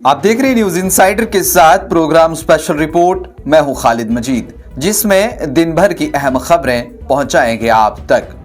आप देख रहे हैं न्यूज इनसाइडर के साथ प्रोग्राम स्पेशल रिपोर्ट। मैं हूं खालिद मजीद, जिसमें दिन भर की अहम खबरें पहुंचाएंगे आप तक।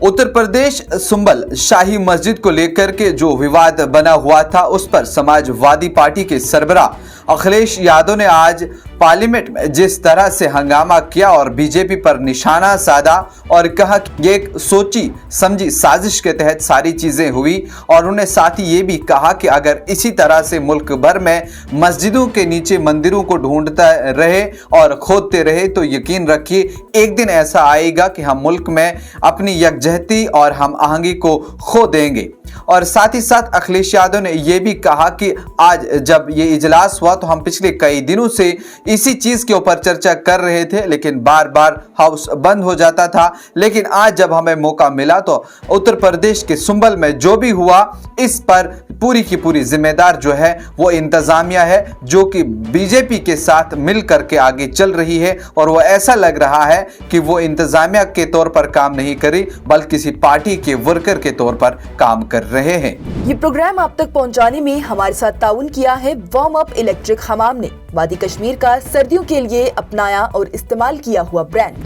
उत्तर प्रदेश सुंबल शाही मस्जिद को लेकर के जो विवाद बना हुआ था, उस पर समाजवादी पार्टी के सरबराह अखिलेश यादव ने आज पार्लियामेंट में जिस तरह से हंगामा किया और बीजेपी पर निशाना साधा और कहा कि ये एक सोची समझी साजिश के तहत सारी चीजें हुई, और उन्होंने साथ ही ये भी कहा कि अगर इसी तरह से मुल्क भर में मस्जिदों के नीचे मंदिरों को ढूंढता रहे और खोदते रहे तो यकीन रखिए एक दिन ऐसा आएगा कि हम मुल्क में अपनी यकजहती और हम आहंगी को खो देंगे। और साथ ही साथ अखिलेश यादव ने यह भी कहा कि आज जब ये इजलास हुआ तो हम पिछले कई दिनों से इसी चीज के ऊपर चर्चा कर रहे थे, लेकिन बार बार हाउस बंद हो जाता था। लेकिन आज जब हमें मौका मिला तो उत्तर प्रदेश के सुंबल में जो भी हुआ, इस पर पूरी की पूरी जिम्मेदार जो है वो इंतजामिया है, जो कि बीजेपी के साथ मिल करके आगे चल रही है। और वो ऐसा लग रहा है कि वो इंतजामिया के तौर पर काम नहीं करी, बल्कि किसी पार्टी के वर्कर के तौर पर काम कर रहे हैं। ये प्रोग्राम आप तक पहुंचाने में हमारे साथ ताउन किया है वार्म अप इलेक्ट्रिक हमाम ने, वादी कश्मीर का सर्दियों के लिए अपनाया और इस्तेमाल किया हुआ brand.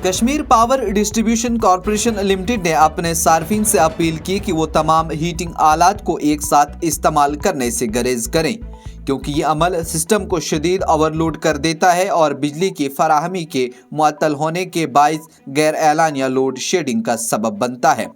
Kashmir power distribution corporation limited ने अपने सार्फिन से अपील की कि वो तमाम हीटिंग आलात को एक साथ इस्तेमाल करने से गुरेज करें, क्योंकि ये अमल सिस्टम को शदीद ओवरलोड कर देता है और बिजली की फराहमी के मुअत्तल होने के बाइस गैर एलानिया लोड शेडिंग का सबब बनता है।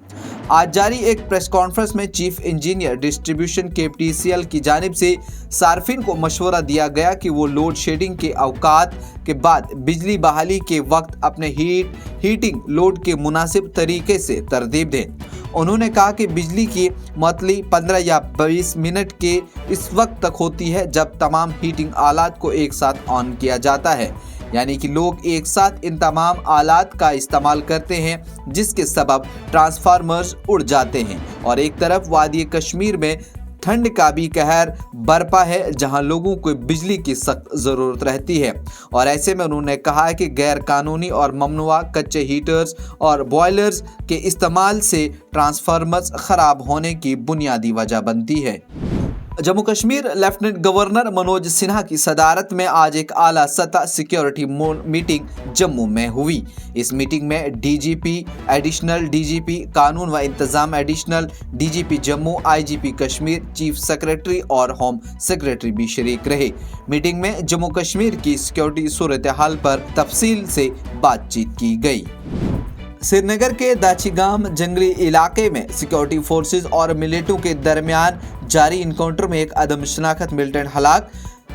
आज जारी एक प्रेस कॉन्फ्रेंस में चीफ इंजीनियर डिस्ट्रीब्यूशन KPTCL की जानिब से सार्फिन को मशवरा दिया गया कि वो लोड शेडिंग के औकात के बाद बिजली बहाली के वक्त अपने हीटिंग लोड के मुनासिब तरीके से तरतीब दें। उन्होंने कहा कि बिजली की मुअत्तली 15 या 20 मिनट के इस वक्त तक होती है जब तमाम हीटिंग आलात को एक साथ ऑन किया जाता है, यानी कि लोग एक साथ इन तमाम आलात का इस्तेमाल करते हैं, जिसके सबब ट्रांसफार्मर्स उड़ जाते हैं और एक तरफ वादी कश्मीर में ठंड का भी कहर बरपा है, जहां लोगों को बिजली की सख्त ज़रूरत रहती है। और ऐसे में उन्होंने कहा है कि गैर कानूनी और ममनुआ कच्चे हीटर्स और बॉयलर्स के इस्तेमाल से ट्रांसफार्मर्स ख़राब होने की बुनियादी वजह बनती है। जम्मू कश्मीर लेफ्टिनेंट गवर्नर मनोज सिन्हा की सदारत में आज एक आला सतह सिक्योरिटी मीटिंग जम्मू में हुई। इस मीटिंग में DGP, एडिशनल DGP कानून व इंतजाम, additional DGP Jammu, IGP Kashmir, chief secretary और होम सेक्रेटरी भी शरीक रहे। मीटिंग में जम्मू कश्मीर की सिक्योरिटी सूरत हाल पर तफसील से बातचीत की गई। श्रीनगर के दाचीगाम जंगली इलाके में सिक्योरिटी फोर्सेस और मिलिटेंटों के दरमियान जारी इनकाउंटर में एक अदम शनाख्त मिलिटेंट हलाक,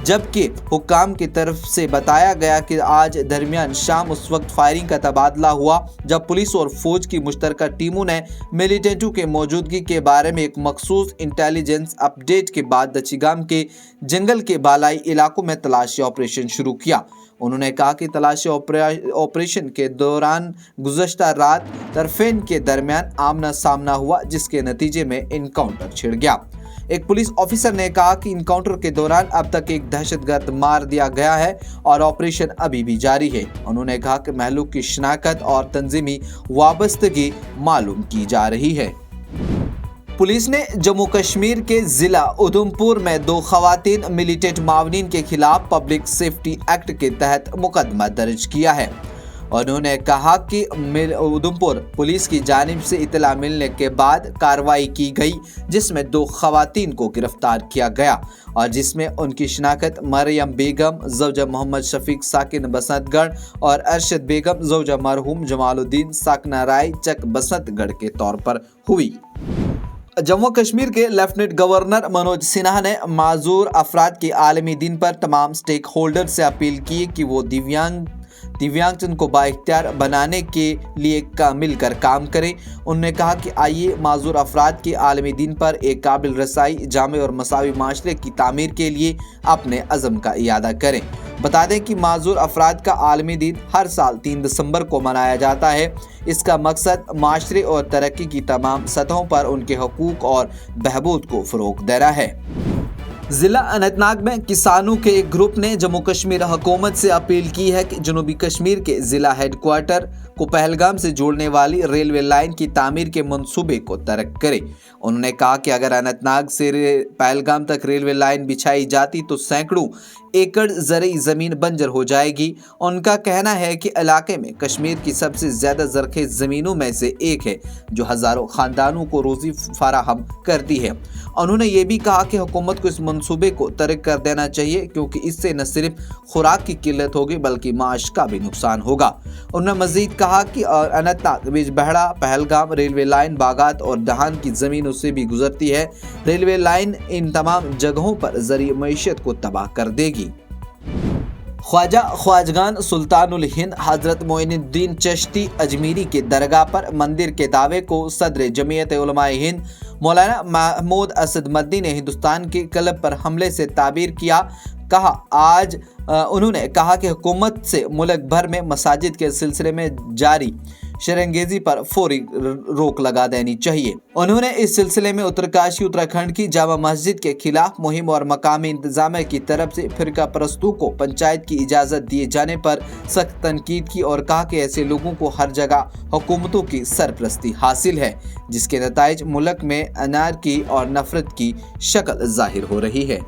जबकि हुक्काम की तरफ से बताया गया कि आज दरमियान शाम उस वक्त फायरिंग का तबादला हुआ जब पुलिस और फौज की मुश्तरका टीमों ने मिलिटेंटों के मौजूदगी के बारे में एक मखसूस इंटेलिजेंस अपडेट के बाद दाचीगाम के जंगल के बालाई इलाकों में तलाशी ऑपरेशन शुरू किया। उन्होंने कहा कि तलाशी ऑपरेशन के दौरान गुज़श्ता रात तरफेन के दरमियान आमना सामना हुआ, जिसके नतीजे में इनकाउंटर छिड़ गया। एक पुलिस ऑफिसर ने कहा कि इनकाउंटर के दौरान अब तक एक दहशतगर्द मार दिया गया है और ऑपरेशन अभी भी जारी है। उन्होंने कहा कि महलूक की शनाख्त और तंजीमी वाबस्तगी मालूम की जा रही है। पुलिस ने जम्मू कश्मीर के जिला उधमपुर में 2 खवातीन मिलिटेंट मावनीन के खिलाफ पब्लिक सेफ्टी एक्ट के तहत मुकदमा दर्ज किया है। उन्होंने कहा कि उधमपुर पुलिस की जानिब से इतला मिलने के बाद कार्रवाई की गई, जिसमें 2 खवातीन को गिरफ्तार किया गया और जिसमें उनकी शनाख्त मरियम बेगम ज़ौजा मोहम्मद शफीक साकिन बसंतगढ़ और अरशद बेगम ज़ौजा मरहूम जमालुद्दीन साकना राय चक बसंतगढ़ के तौर पर हुई। जम्मू कश्मीर के लेफ्टिनेंट गवर्नर मनोज सिन्हा ने माजूर अफराद के आलमी दिन पर तमाम स्टेक होल्डर से अपील की कि वो दिव्यांगजन को बाइख्तियार बनाने के लिए मिलकर काम करें। उन्होंने कहा कि आइए माजूर अफराद के आलमी दिन पर एक काबिल रसाई, जामे और मसावी माशरे की तामीर के लिए अपने अज़म का इरादा करें। बता दें कि माजूर अफराद का आलमी दिन हर साल 3 दिसंबर को मनाया जाता है। इसका मकसद माशरे और तरक्की की तमाम सतहों पर उनके हकूक़ और बहबूद को फ़रोग़ देना है। जिला अनंतनाग में किसानों के एक ग्रुप ने जम्मू कश्मीर हुकूमत से अपील की है कि जनूबी कश्मीर के जिला हेडक्वार्टर को पहलगाम से जोड़ने वाली रेलवे लाइन की तामीर के मंसूबे को तर्क करे। उन्होंने कहा कि अगर अनंतनाग से पहलगाम तक रेलवे लाइन बिछाई जाती तो सैकड़ों एकड़ ज़रई ज़मीन बंजर हो जाएगी। उनका कहना है कि इलाके में कश्मीर की सबसे ज़्यादा ज़रख़ेज़ ज़मीनों में से एक है जो हज़ारों ख़ानदानों को रोज़ी फराहम करती है। उन्होंने ये भी कहा कि हुकूमत को इस मंसूबे को तर्क कर देना चाहिए क्योंकि इससे न सिर्फ खुराक की किल्लत होगी बल्कि माश का भी नुकसान होगा। उन्होंने मज़ीद कहा कि अनंतनाग बिजबहड़ा पहलगाम रेलवे लाइन बागात और दहान की ज़मीनों से भी गुजरती है। रेलवे लाइन इन तमाम जगहों पर ज़रिए मईशत को तबाह कर देगी। ख्वाजा ख्वाजगान सुल्तानुल हिंद हज़रत मोइनुद्दीन चिश्ती अजमीरी के दरगाह पर मंदिर के दावे को सदर जमीयत उलमाए हिंद मौलाना महमूद असद मदनी ने हिंदुस्तान के क्लब पर हमले से ताबीर किया। उन्होंने कहा कि हुकूमत से मुल्क भर में मसाजिद के सिलसिले में जारी शरंगेजी पर फौरी रोक लगा देनी चाहिए। उन्होंने इस सिलसिले में उत्तरकाशी उत्तराखंड की जामा मस्जिद के खिलाफ मुहिम और मकामी इंतजामिया की तरफ से फिरका परस्तों को पंचायत की इजाज़त दिए जाने पर सख्त तनकीद की और कहा कि ऐसे लोगों को हर जगह हुकूमतों की सरपरस्ती हासिल है जिसके नताइज मुल्क में अनारकी और नफरत की शक्ल जाहिर हो रही है।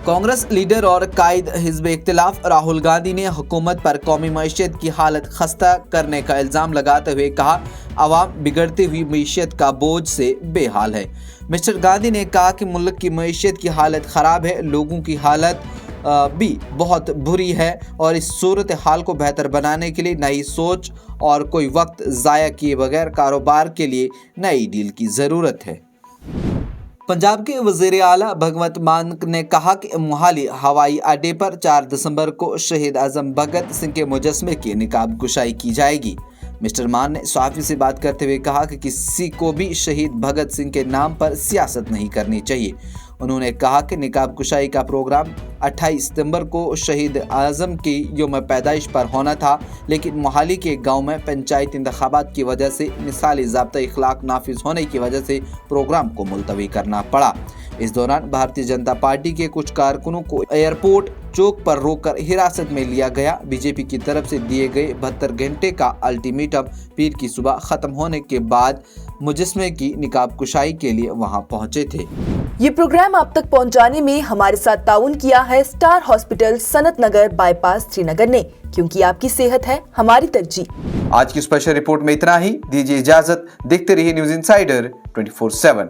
कांग्रेस लीडर और कायद हिज़्ब इख्तिलाफ राहुल गांधी ने हुकूमत पर कौमी मईशत की हालत खस्ता करने का इल्ज़ाम लगाते हुए कहा अवाम बिगड़ती हुई मईशत का बोझ से बेहाल है। मिस्टर गांधी ने कहा कि मुल्क की मईशत की हालत ख़राब है, लोगों की हालत भी बहुत बुरी है और इस सूरत हाल को बेहतर बनाने के लिए नई सोच और कोई वक्त ज़ाया किए बगैर कारोबार के लिए नई डील की ज़रूरत है। पंजाब के वज़ीर आला भगवंत मान ने कहा कि मोहाली हवाई अड्डे पर 4 दिसंबर को शहीद आज़म भगत सिंह के मुजस्मे की निकाब कुशाई की जाएगी। मिस्टर मान ने सहाफ़ी से बात करते हुए कहा कि किसी को भी शहीद भगत सिंह के नाम पर सियासत नहीं करनी चाहिए। उन्होंने कहा कि निकाब कुशाई का प्रोग्राम 28 सितंबर को शहीद आज़म की यौम पैदाइश पर होना था, लेकिन मोहाली के गांव में पंचायत इंतखाबात की वजह से मिसाली ज़ाब्ता इखलाक नाफिज होने की वजह से प्रोग्राम को मुलतवी करना पड़ा। इस दौरान भारतीय जनता पार्टी के कुछ कारकुनों को एयरपोर्ट चौक पर रोककर हिरासत में लिया गया। बीजेपी की तरफ से दिए गए 72 घंटे का अल्टीमेटम पीर की सुबह खत्म होने के बाद मुजस्मे की निकाब कुशाई के लिए वहां पहुंचे थे। ये प्रोग्राम आप तक पहुंचाने में हमारे साथ ताउन किया है स्टार हॉस्पिटल सनत नगर बाईपास श्रीनगर ने, क्योंकि आपकी सेहत है हमारी तरजीह। आज की स्पेशल रिपोर्ट में इतना ही। दीजिए इजाजत। देखते रहिए न्यूज़ इनसाइडर 24/7।